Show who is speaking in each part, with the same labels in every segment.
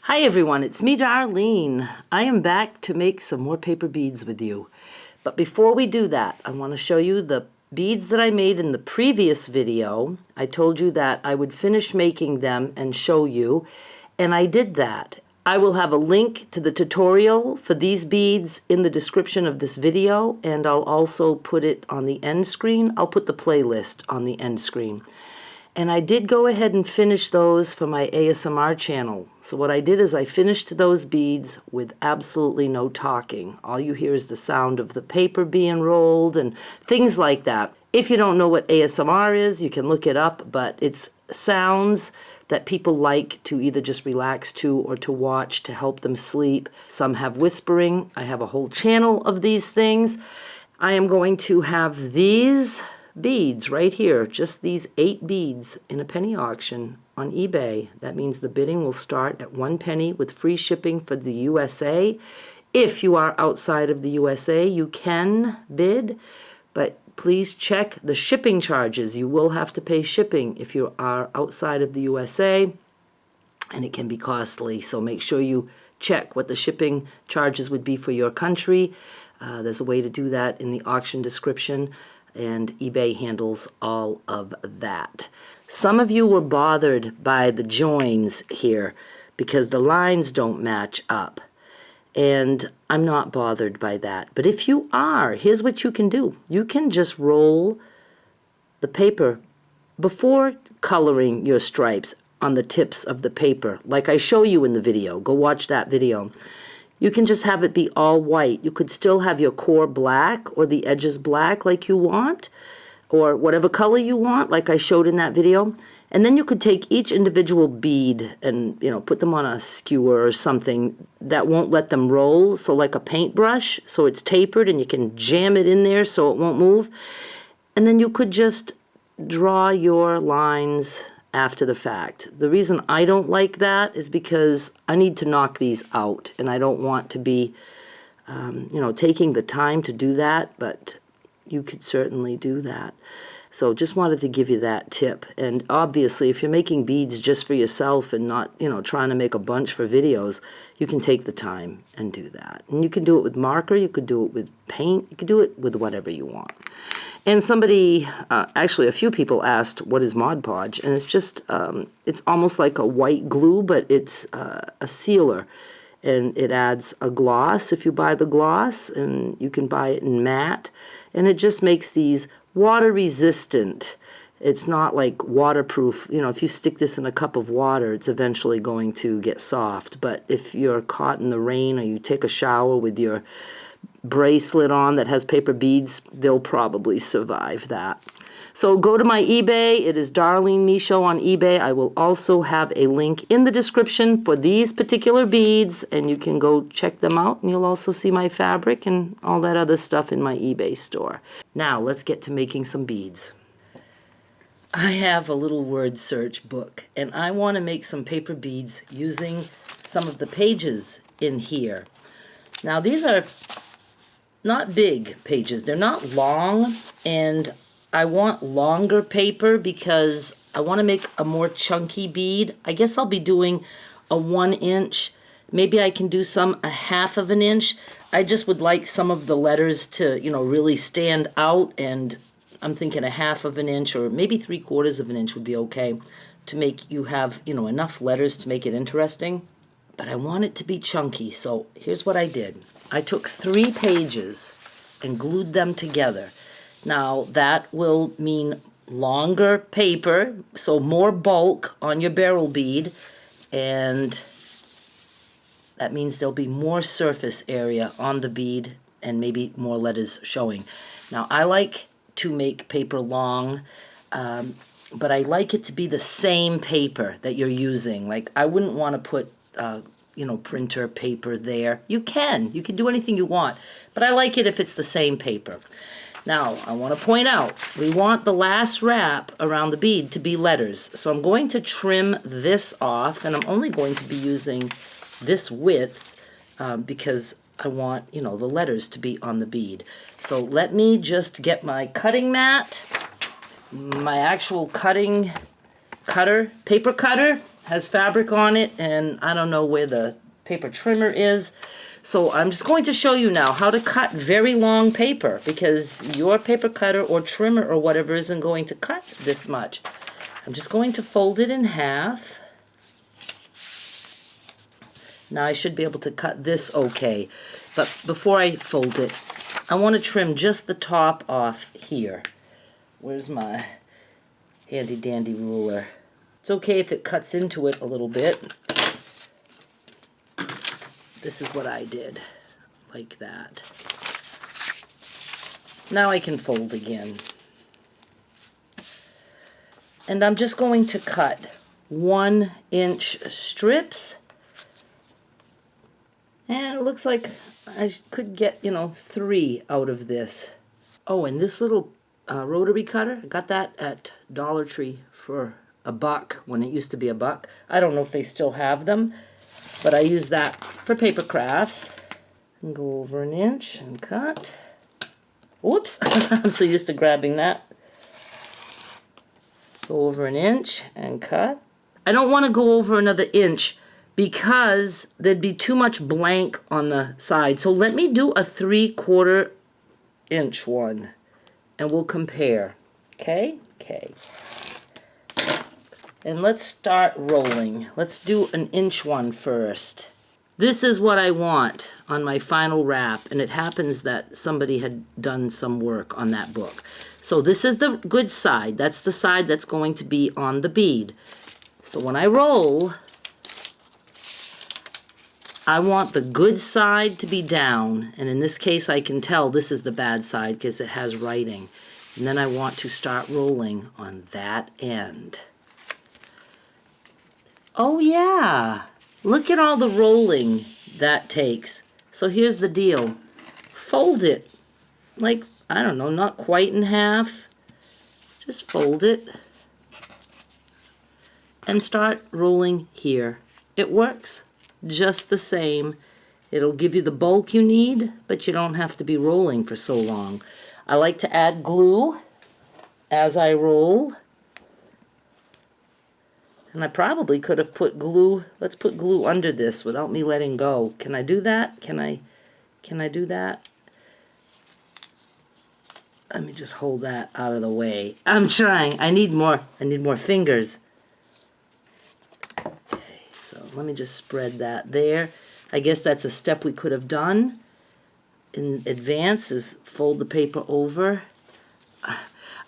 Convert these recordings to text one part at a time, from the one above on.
Speaker 1: Hi everyone, it's me, Darlene. I am back to make some more paper beads with you. But before we do that, I want to show you the beads that I made in the previous video. I told you that I would finish making them and show you, and I did that. I will have a link to the tutorial for these beads in the description of this video, and I'll also put it on the end screen. I'll put the playlist on the end screen. And I did go ahead and finish those for my ASMR channel. So what I did is I finished those beads with absolutely no talking. All you hear is the sound of the paper being rolled and things like that. If you don't know what ASMR is, you can look it up, but it's sounds that people like to either just relax to or to watch to help them sleep. Some have whispering. I have a whole channel of these things. I am going to have these beads right here, just these 8 beads in a penny auction on eBay. That means the bidding will start at 1 penny with free shipping for the USA. If you are outside of the USA, you can bid, but please check the shipping charges. You will have to pay shipping if you are outside of the USA, and it can be costly, so make sure you check what the shipping charges would be for your country. There's a way to do that in the auction description, and eBay handles all of that. Some of you were bothered by the joins here because the lines don't match up, and I'm not bothered by that. But if you are, here's what you can do. You can just roll the paper before coloring your stripes on the tips of the paper, like I show you in the video. Go watch that video. You can just have it be all white. You could still have your core black or the edges black like you want, or whatever color you want like I showed in that video. And then you could take each individual bead and put them on a skewer or something that won't let them roll, so like a paintbrush, so it's tapered and you can jam it in there so it won't move. And then you could just draw your lines after the fact. The reason I don't like that is because I need to knock these out, and I don't want to be, taking the time to do that, but you could certainly do that. So just wanted to give you that tip. And obviously, if you're making beads just for yourself and not, trying to make a bunch for videos, you can take the time and do that. And you can do it with marker, you could do it with paint, you could do it with whatever you want. And somebody, actually a few people asked, what is Mod Podge? And it's just, it's almost like a white glue, but it's a sealer. And it adds a gloss if you buy the gloss, and you can buy it in matte. And it just makes these water resistant. It's not like waterproof. If you stick this in a cup of water, it's eventually going to get soft. But if you're caught in the rain or you take a shower with your bracelet on that has paper beads, they'll probably survive that. So go to my eBay. It is Darlene Me Show on eBay. I will also have a link in the description for these particular beads, and you can go check them out, and you'll also see my fabric and all that other stuff in my eBay store. Now let's get to making some beads. I have a little word search book, and I want to make some paper beads using some of the pages in here. Now these are not big pages. They're not long, and I want longer paper because I want to make a more chunky bead. I guess I'll be doing a 1 inch. Maybe I can do some a 1/2 of an inch. I just would like some of the letters to, really stand out, and I'm thinking a 1/2 of an inch or maybe 3/4 of an inch would be okay to make you have, enough letters to make it interesting. But I want it to be chunky, so here's what I did. I took 3 pages and glued them together. Now that will mean longer paper, so more bulk on your barrel bead, and that means there'll be more surface area on the bead and maybe more letters showing. Now I like to make paper long, but I like it to be the same paper that you're using. Like I wouldn't want to put printer paper there. You can do anything you want, but I like it if it's the same paper. Now, I want to point out, we want the last wrap around the bead to be letters. So I'm going to trim this off, and I'm only going to be using this width because I want, the letters to be on the bead. So let me just get my cutting mat, my actual paper cutter. has fabric on it, and I don't know where the paper trimmer is. So I'm just going to show you now how to cut very long paper, because your paper cutter or trimmer or whatever isn't going to cut this much. I'm just going to fold it in half. Now I should be able to cut this okay. But before I fold it, I want to trim just the top off here. Where's my handy dandy ruler? It's okay if it cuts into it a little bit. This is what I did, like that. Now I can fold again. And I'm just going to cut 1-inch strips. And it looks like I could get, 3 out of this. Oh, and this little rotary cutter, I got that at Dollar Tree for $1 when it used to be $1. I don't know if they still have them, but I use that for paper crafts. And go over 1 inch and cut. Whoops, I'm so used to grabbing that. Go over 1 inch and cut. I don't want to go over another inch because there'd be too much blank on the side. So let me do a 3/4 inch one and we'll compare. Okay? Okay. And let's start rolling. Let's do an inch one first. This is what I want on my final wrap, and it happens that somebody had done some work on that book. So this is the good side. That's the side that's going to be on the bead. So when I roll, I want the good side to be down, and in this case I can tell this is the bad side because it has writing. And then I want to start rolling on that end. Oh yeah, look at all the rolling that takes. So here's the deal. Fold it, like, I don't know, not quite in half. Just fold it and start rolling here. It works just the same. It'll give you the bulk you need, but you don't have to be rolling for so long. I like to add glue as I roll. And I probably could have put glue, let's put glue under this without me letting go. Can I do that? Can I do that? Let me just hold that out of the way. I'm trying. I need more fingers. Okay, so let me just spread that there. I guess that's a step we could have done in advance, is fold the paper over.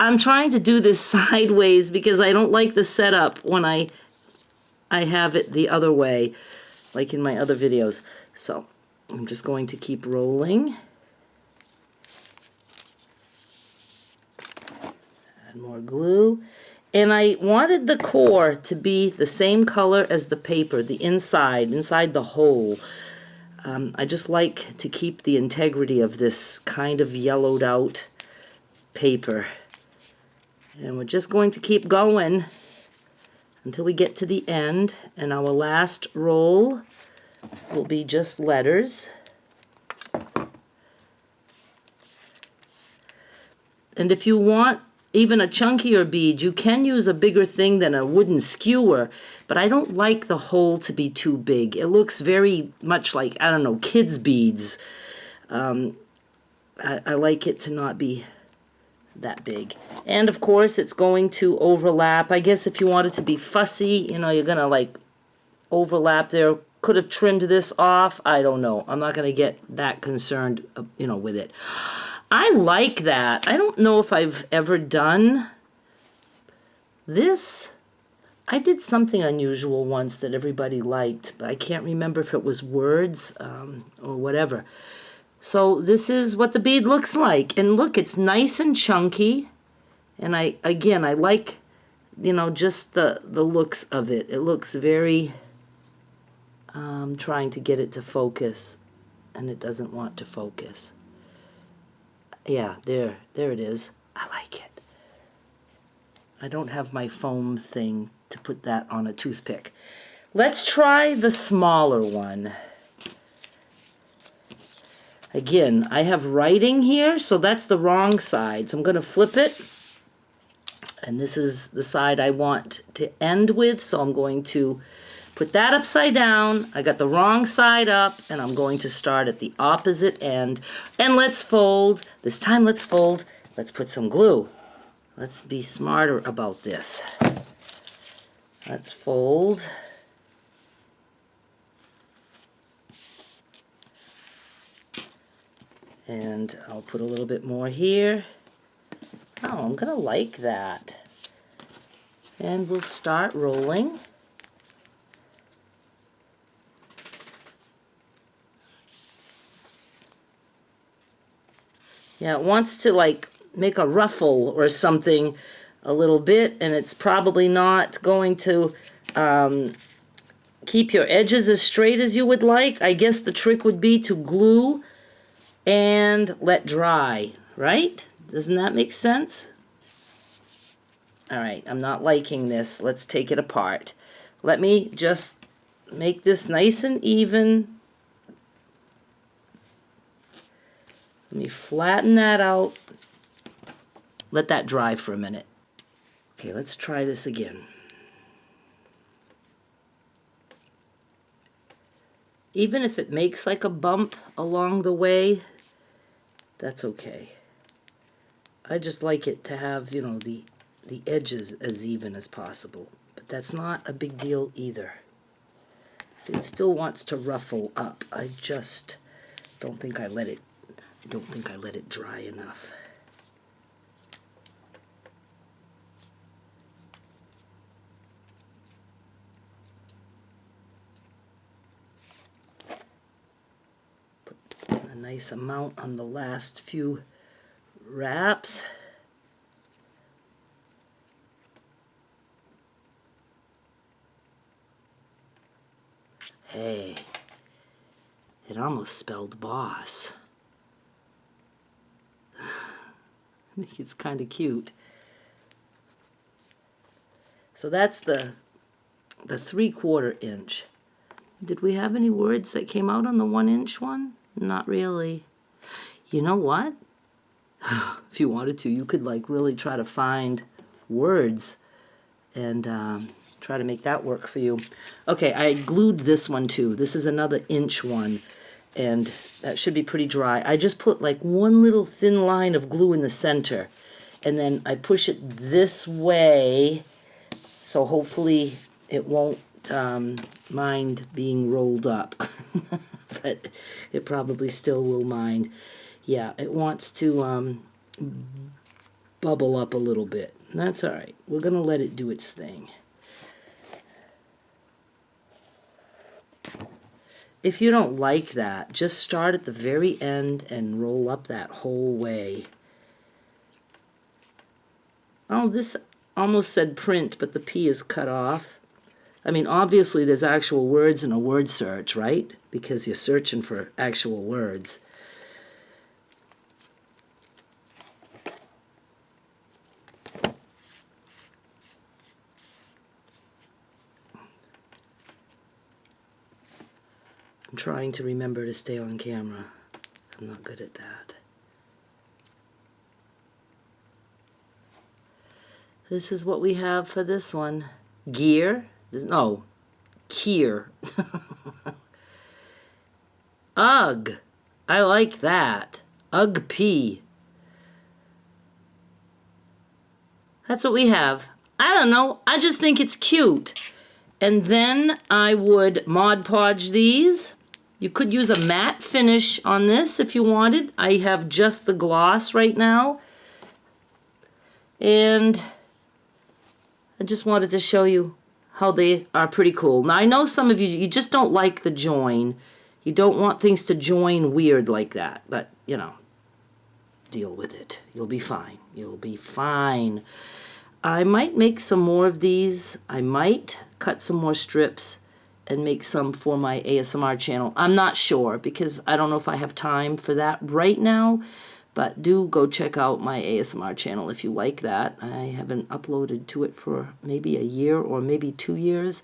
Speaker 1: I'm trying to do this sideways because I don't like the setup when I have it the other way, like in my other videos. So I'm just going to keep rolling. Add more glue. And I wanted the core to be the same color as the paper, the inside the hole. I just like to keep the integrity of this kind of yellowed out paper. And we're just going to keep going until we get to the end, and our last roll will be just letters. And if you want even a chunkier bead, you can use a bigger thing than a wooden skewer, but I don't like the hole to be too big. It looks very much like, I don't know, kids' beads. I like it to not be that big. And of course it's going to overlap. I guess if you want it to be fussy, you're gonna like overlap there. Could have trimmed this off. I don't know. I'm not gonna get that concerned, with it. I like that. I don't know if I've ever done this. I did something unusual once that everybody liked, but I can't remember if it was words or whatever. So this is what the bead looks like. And look, it's nice and chunky. And I like, just the looks of it. It looks very, trying to get it to focus. And it doesn't want to focus. Yeah, there it is. I like it. I don't have my foam thing to put that on a toothpick. Let's try the smaller one. Again, I have writing here, so that's the wrong side. So I'm going to flip it And this is the side I want to end with, so I'm going to put that upside down. I got the wrong side up, and I'm going to start at the opposite end. And let's fold. This time let's fold. Let's put some glue. Let's be smarter about this. Let's fold. And I'll put a little bit more here. Oh, I'm gonna like that. And we'll start rolling. Yeah, it wants to like make a ruffle or something a little bit, and it's probably not going to keep your edges as straight as you would like. I guess the trick would be to glue and let dry, right? Doesn't that make sense? All right, I'm not liking this. Let's take it apart. Let me just make this nice and even. Let me flatten that out. Let that dry for a minute. Okay, let's try this again. Even if it makes like a bump along the way, that's okay. I just like it to have, you know, the edges as even as possible. But that's not a big deal either. See, it still wants to ruffle up. I just don't think I let it dry enough. Put a nice amount on the last few wraps. Hey, it almost spelled boss. I think it's kind of cute. So that's the 3/4 inch. Did we have any words that came out on the 1 inch one? Not really. You know what? If you wanted to, you could like really try to find words and try to make that work for you. Okay, I glued this one too. This is another inch one, and that should be pretty dry. I just put like one little thin line of glue in the center, and then I push it this way, so hopefully it won't mind being rolled up. But it probably still will mind. Yeah, it wants to bubble up a little bit. That's all right. We're going to let it do its thing. If you don't like that, just start at the very end and roll up that whole way. Oh, this almost said print, but the P is cut off. I mean, obviously there's actual words in a word search, right? Because you're searching for actual words. I'm trying to remember to stay on camera. I'm not good at that. This is what we have for this one. Gear. No. Kier. Ugh. I like that. Ugh-P. That's what we have. I don't know. I just think it's cute. And then I would Mod Podge these. You could use a matte finish on this if you wanted. I have just the gloss right now. And I just wanted to show you how they are pretty cool. Now I know some of you, you just don't like the join. You don't want things to join weird like that. But, you know, deal with it. You'll be fine. You'll be fine. I might make some more of these. I might cut some more strips and make some for my ASMR channel. I'm not sure because I don't know if I have time for that right now, but do go check out my ASMR channel if you like that. I haven't uploaded to it for maybe a year or maybe 2 years.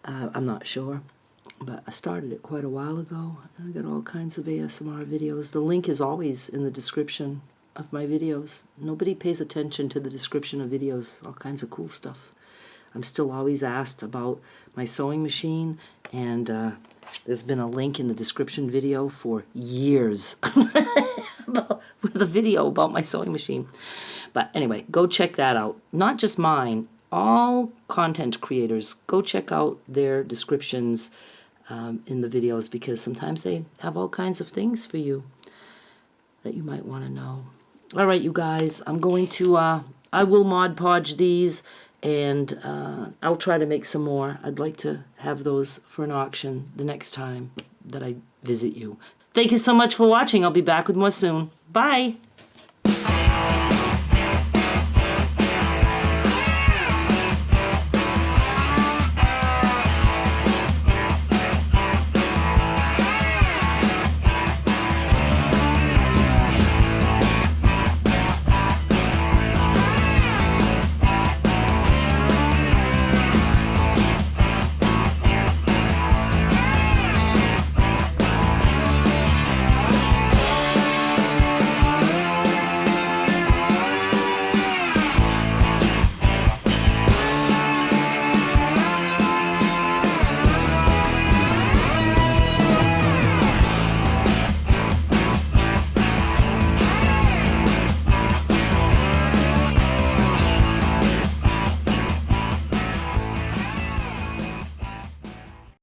Speaker 1: I'm not sure, but I started it quite a while ago. I got all kinds of ASMR videos. The link is always in the description of my videos. Nobody pays attention to the description of videos, all kinds of cool stuff. I'm still always asked about my sewing machine, and there's been a link in the description video for years with a video about my sewing machine. But anyway, go check that out. Not just mine, all content creators, go check out their descriptions in the videos, because sometimes they have all kinds of things for you that you might want to know. All right, you guys, I'm going to, I will Mod Podge these, and I'll try to make some more. I'd like to have those for an auction the next time that I visit you. Thank you so much for watching. I'll be back with more soon. Bye!